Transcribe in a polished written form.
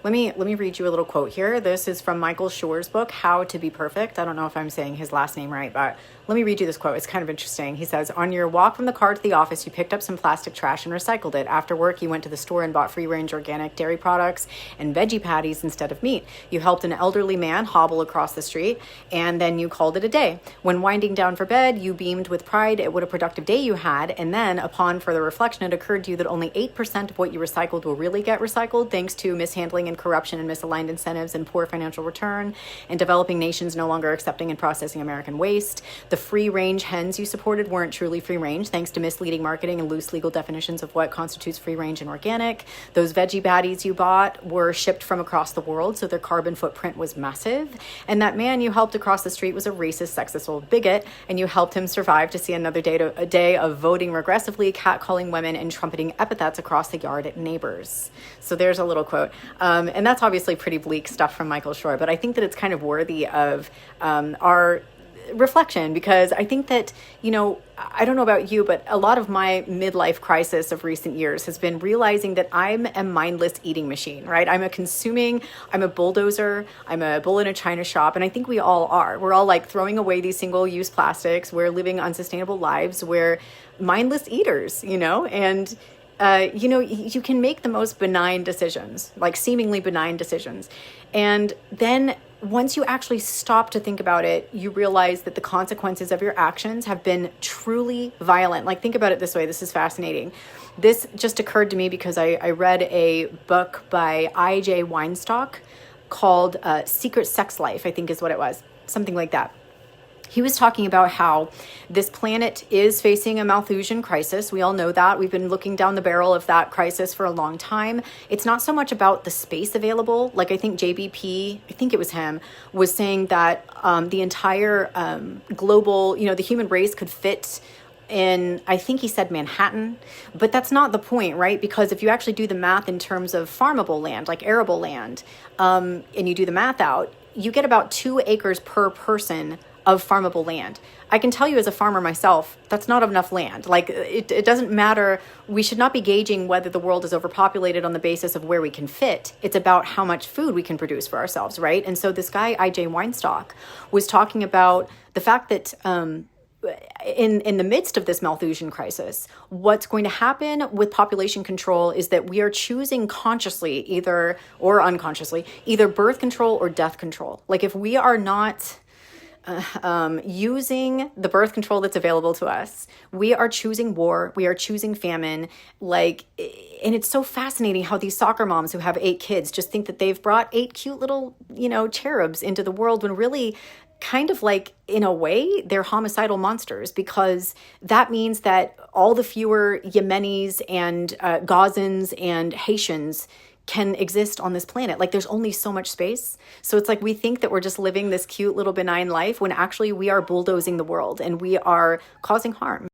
Let me read you a little quote here. This is from Michael Schor's book, How to Be Perfect. I don't know if I'm saying his last name right, but let me read you this quote. It's kind of interesting. He says, on your walk from the car to the office, you picked up some plastic trash and recycled it. After work, you went to the store and bought free-range organic dairy products and veggie patties instead of meat. You helped an elderly man hobble across the street, and then you called it a day. When winding down for bed, you beamed with pride at what a productive day you had, and then, upon further reflection, it occurred to you that only 8% of what you recycled will really get recycled, thanks to mishandling and corruption and misaligned incentives and poor financial return, and developing nations no longer accepting and processing American waste. The free-range hens you supported weren't truly free-range, thanks to misleading marketing and loose legal definitions of what constitutes free-range and organic. Those veggie patties you bought were shipped from across the world, so their carbon footprint was massive. And that man you helped across the street was a racist, sexist old bigot, and you helped him survive to see another day of voting regressively, catcalling women, and trumpeting epithets across the yard at neighbors. So there's a little quote. And that's obviously pretty bleak stuff from Michael Schor, but I think that it's kind of worthy of our reflection, because I think that, I don't know about you, but a lot of my midlife crisis of recent years has been realizing that I'm a mindless eating machine, right? I'm a bulldozer, I'm a bull in a china shop, and I think we all are. We're all like throwing away these single-use plastics, we're living unsustainable lives, we're mindless eaters, and you can make the most benign decisions, like seemingly benign decisions. And then once you actually stop to think about it, you realize that the consequences of your actions have been truly violent. Like, think about it this way. This is fascinating. This just occurred to me because I read a book by I.J. Weinstock called Secret Sex Life, I think is what it was. Something like that. He was talking about how this planet is facing a Malthusian crisis. We all know that. We've been looking down the barrel of that crisis for a long time. It's not so much about the space available. Like, I think JBP, I think it was him, was saying that the entire global, the human race could fit in, I think he said Manhattan, but that's not the point, right? Because if you actually do the math in terms of farmable land, like arable land, and you do the math out, you get about 2 acres per person of farmable land. I can tell you as a farmer myself, that's not enough land. Like, it doesn't matter. We should not be gauging whether the world is overpopulated on the basis of where we can fit. It's about how much food we can produce for ourselves, right? And so this guy, I.J. Weinstock, was talking about the fact that in the midst of this Malthusian crisis, what's going to happen with population control is that we are choosing consciously or unconsciously, either birth control or death control. Like, if we are not using the birth control that's available to us, we are choosing war, we are choosing famine, and it's so fascinating how these soccer moms who have 8 kids just think that they've brought 8 cute little, cherubs into the world, when really, kind of like, in a way, they're homicidal monsters, because that means that all the fewer Yemenis and Gazans and Haitians can exist on this planet. Like, there's only so much space. So it's like we think that we're just living this cute little benign life when actually we are bulldozing the world and we are causing harm.